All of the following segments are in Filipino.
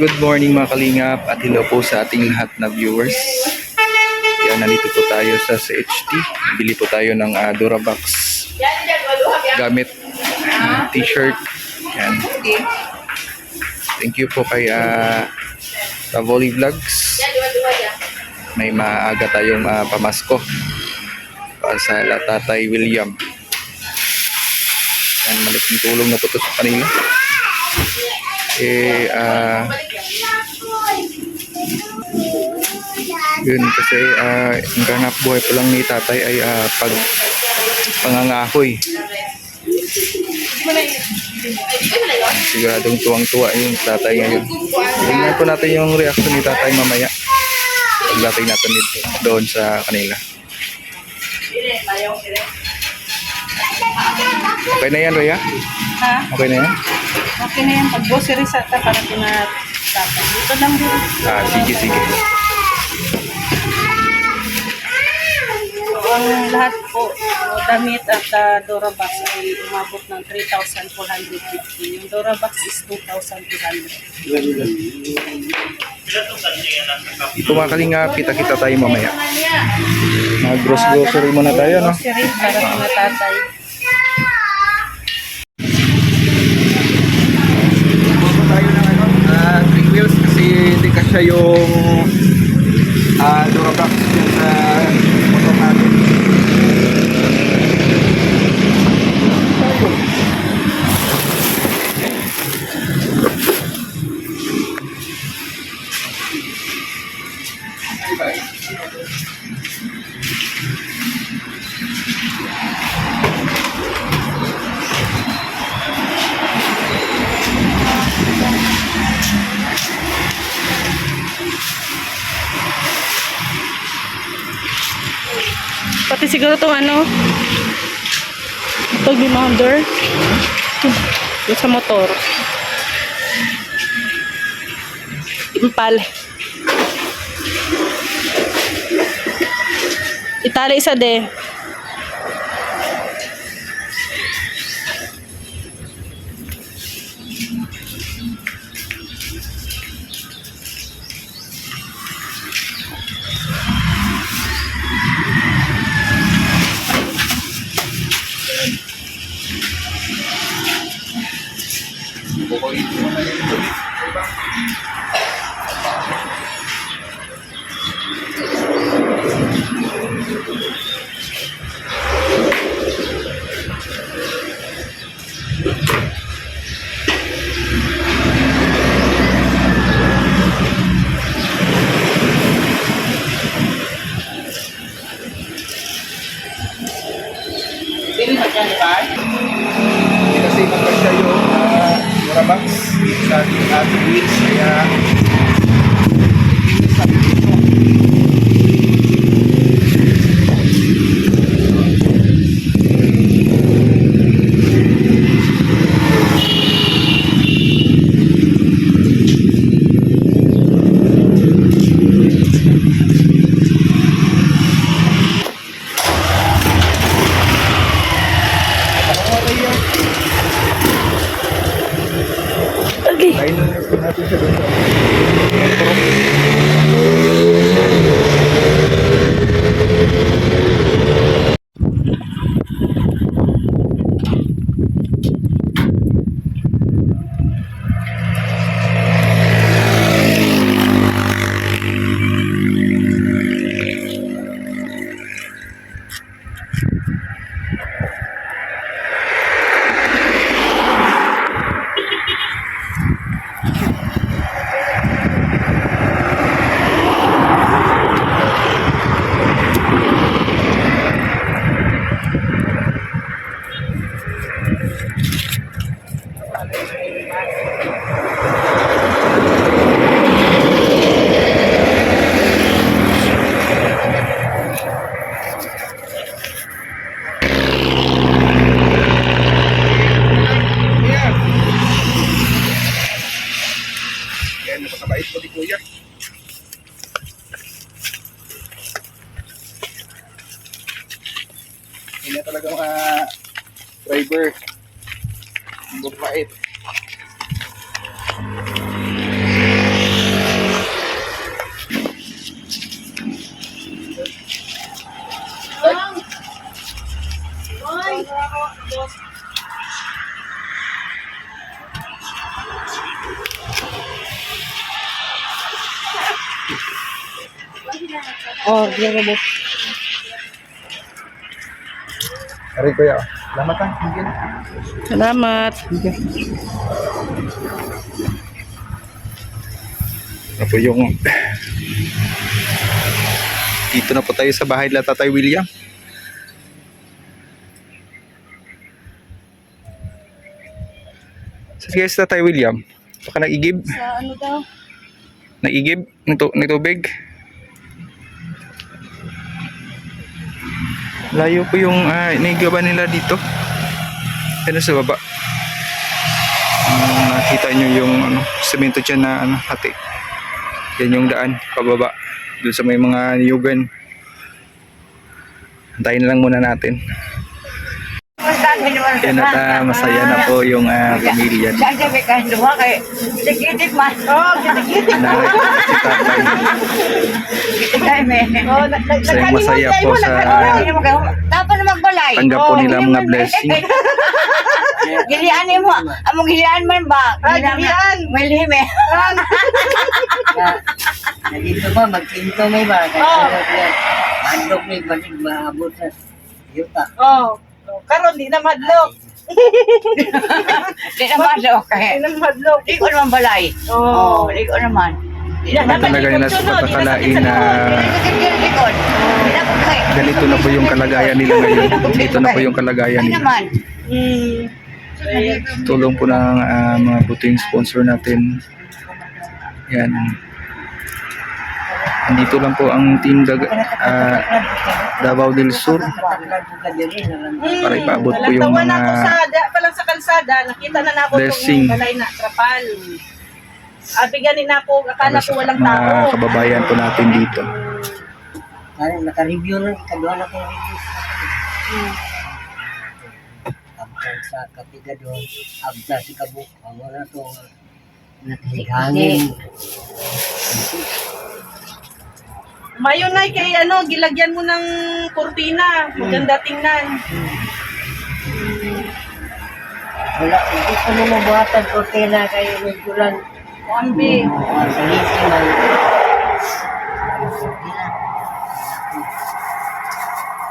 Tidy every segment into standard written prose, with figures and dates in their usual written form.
Good morning mga kalingap at hello po sa ating lahat na viewers. Yan, nandito po tayo sa CHT. Bili po tayo ng Durabox gamit t-shirt. Yan. Thank you po kay Tavoli Vlogs. May maaga tayong pamasko para sa Tatay William. Yan, malaking tulong na po ito sa kanila. Yun kasi ang ganap buhay pa lang ni tatay ay pangangahoy. Siguradong tuwang-tuwa yung tatay ngayon. Tingnan po natin yung reaction ni tatay mamaya pagdating natin dito doon sa kanila. Okay na yan, Rhea? Ha? Okay na yan? Okay na yan. Pag-grocery sa ta para tinatapos. Dito lang din. Sige, sige. So, ang lahat po, damit at Durabox ay umabot ng 3,450. Yung Durabox is 2,200. Ito mga kalingap, kita-kita tayo mamaya. Mag-grocery muna tayo, no? Grocery para tinatatay. Tayo ng 3 wheels kasi hindi kasya yung Durabox yung sa motor natin. Pati siguro itong ito bimander yung sa motor impal itali isa de Hindi kasi magkasya yung Durabox sa ating wheels kaya hindi sa dito. okay. Kain na natin siya doon. Yan, napakabait po ni Kuya. Hindi na talaga mga driver. Bukmait. Oh, Duramax. Ari kuya. Salamat ha. Salamat. Ito po yung dito na po tayo sa bahay nila Tatay William. So guys, Tatay William, baka nag-igib? Sa ano daw? Nag-igib ng tubig? Layo po yung inigaban nila dito. Ano sa baba? Nakita nyo yung semento dyan na hati. Yan yung daan pababa doon sa may mga niyugan. Antayin lang muna natin. Yan at masaya na po yung pamilya. Sabi ka, luha kay sikitip man. Oh, kitikiti. Si Tatay. Kitay me. Oh, Masaya po sa Tapos na magbalay. tanggap po nila mga blessing. Gilian mo. Among gilian man ba? Gilian. May lime. Nandito ba, magkinto may ba? Oo. Handog may balik maabot sa yuta. Oh. Karon di na madlok. Di naman daw Di kaya. na madlok. Di ko naman balay. Oh. Di ko naman. Talaga nila sa patakalain na Di ko. Di na ko kaya. ganito na po yung kalagayan nila ngayon. Dito na po yung kalagayan Di nila. naman. Tulong po ng mga buting sponsor natin. Yan. Andito lang po ang team Davao del Sur para ipaabot po yung Nalantawan mga ako palang sa kalsada, nakita na ako blessing. itong balay na trapal. Ganin na ako, akala para ko sa walang mga tao. kababayan po natin dito. Naka-review na, kadwa na kong review. Abdan sa Kapigado, abda si Kabuk, amo na to. Hangin. Mayon na kay gilagyan mo ng kurtina. Maganda tingnan. Wala, hindi ko mo mabuhatan ko kaya kayo may gulan. Ambi. Salisi man.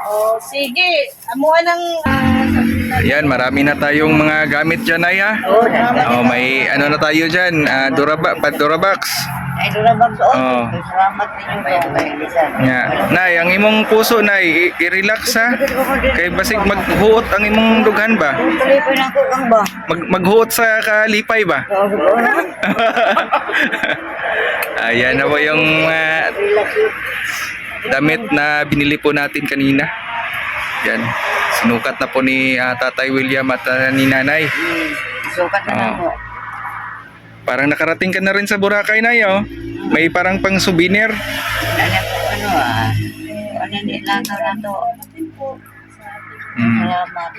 Oh, sige. Amuan ng Ayan, marami na tayong mga gamit dyan ay ha. May na tayo dyan, Durabox. Ay, doon ba doon? Oo. Salamat ninyo po. Nga. Nay, ang imong puso nay, i-relax ha. Kay basig maghuot ang imong dughan ba? Tuloy pa na ako kang ba? Maghuot sa kalipay ba? Oo, siguro na. Ayan na po yung Relax yun. damit na binili po natin kanina. Yan. Sinukat na po ni Tatay William at ni Nanay. Sukat na lang po. Parang nakarating ka na rin sa Boracay na oh. May parang pang souvenir. Ano din lang na to. Salamat.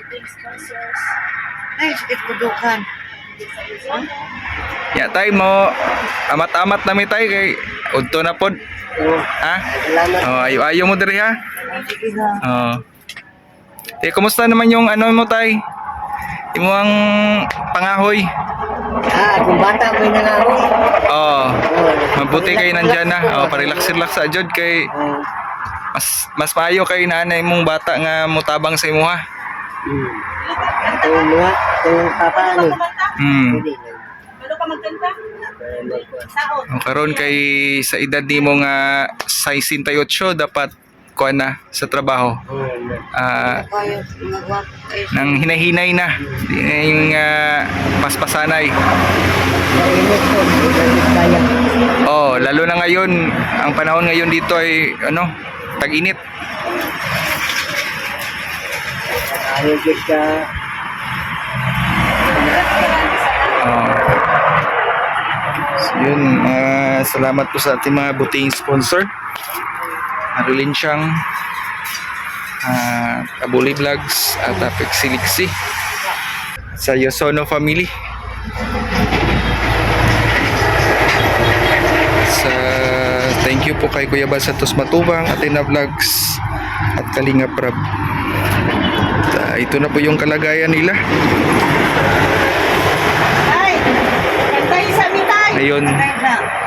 Ay, sakit ko dukan. Ya tay mo amat-amat na mi tay kay udto na pod. Ha? Ayo mo diri ha. Sige na. Kumusta naman yung mo tay? Imo ang pangahoy. Kung bata ko na nga ako. Mabuti kay nandyan na. Parelax-relax sa jud kay mas maayo kay nanay mong bata nga mutabang sa imo ha. Itong papa ano. Ano ka magkanta? Sao? Karon kay sa edad nimo nga 68 dapat kuan na sa trabaho. Kayo, magwap kayo. Nang hinahinay na. Di na yung paspasanay. Lalo na ngayon, ang panahon ngayon dito ay tag-init. Ayaw gid ka. So yun, salamat po sa ating mga buting sponsor. Marilyn Siyang, Kabuli Vlogs at Pexilixi sa Yosono family. Thank you po kay Kuya Bal Santos Matubang, Athena Vlogs at Kalinga Prab. Ito na po yung kalagayan nila. Ay! Kantay sa mitay! Ngayon,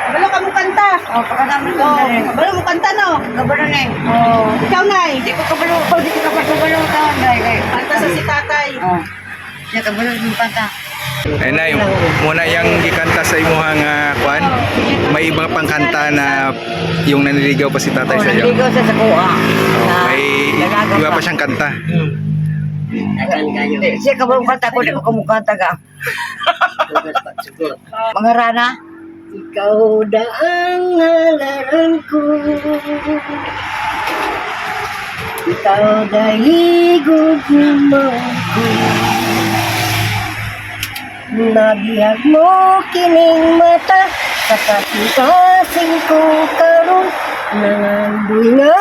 Wala kabalo ka mo kanta. Oh, pagkatapos ko Oh, na rin. kabalo mo kanta no. Kabalo na eh. Oh, ikaw nay. Hindi ko kabalo. Hindi ko kabalo taon. Dahil. Kanta sa si tatay. Oh. Hindi kabalo yung panta. Ay na, muna yung gikanta sa imuhang kwan. May iba pang kanta na yung naniligaw pa si tatay Oh, sa iyo. naligaw sa kuha. May iba pa siyang kanta. Akan kayo. Siya kabalo kanta ko. Hindi ko kumukanta ka. Tugas pagsugot. Mga rana. Ikaw daang halaran ko. Ikaw dahigog naman ko. Nabihag mo kining mata sa kasing ko karon nangandoy nga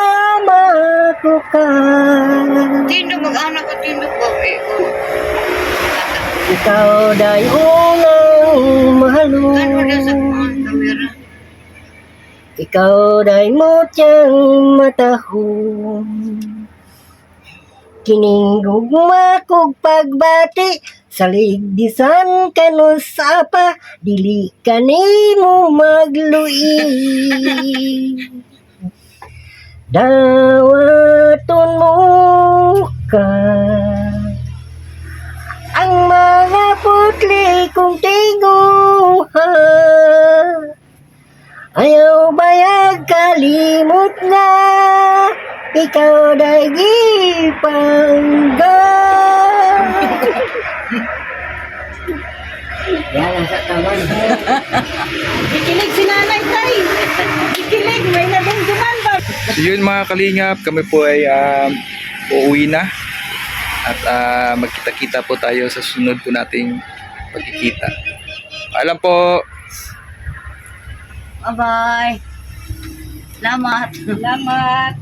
mako ka. Tindog mag-anak ko. Tindog ko. Ikaw dahil unang mahalo. Ano na sa kamera? Ikaw dahil mo tiyang matahong. Kining gugma kog pagbati sa ligdisan kanon sapa dili kanimo maglui. Dawaton mo ka ang mga putli kong tiguha. Ayaw bayag kalimot na ikaw dahil ipangga. Yan ang sa taman. Kikilig si nanay tay. Kikilig. May nadungduman ba? So yun mga kalingap, kami po ay uuwi na. At magkita-kita po tayo sa sunod po nating pagkikita. Alam po. Bye-bye. Salamat. Salamat.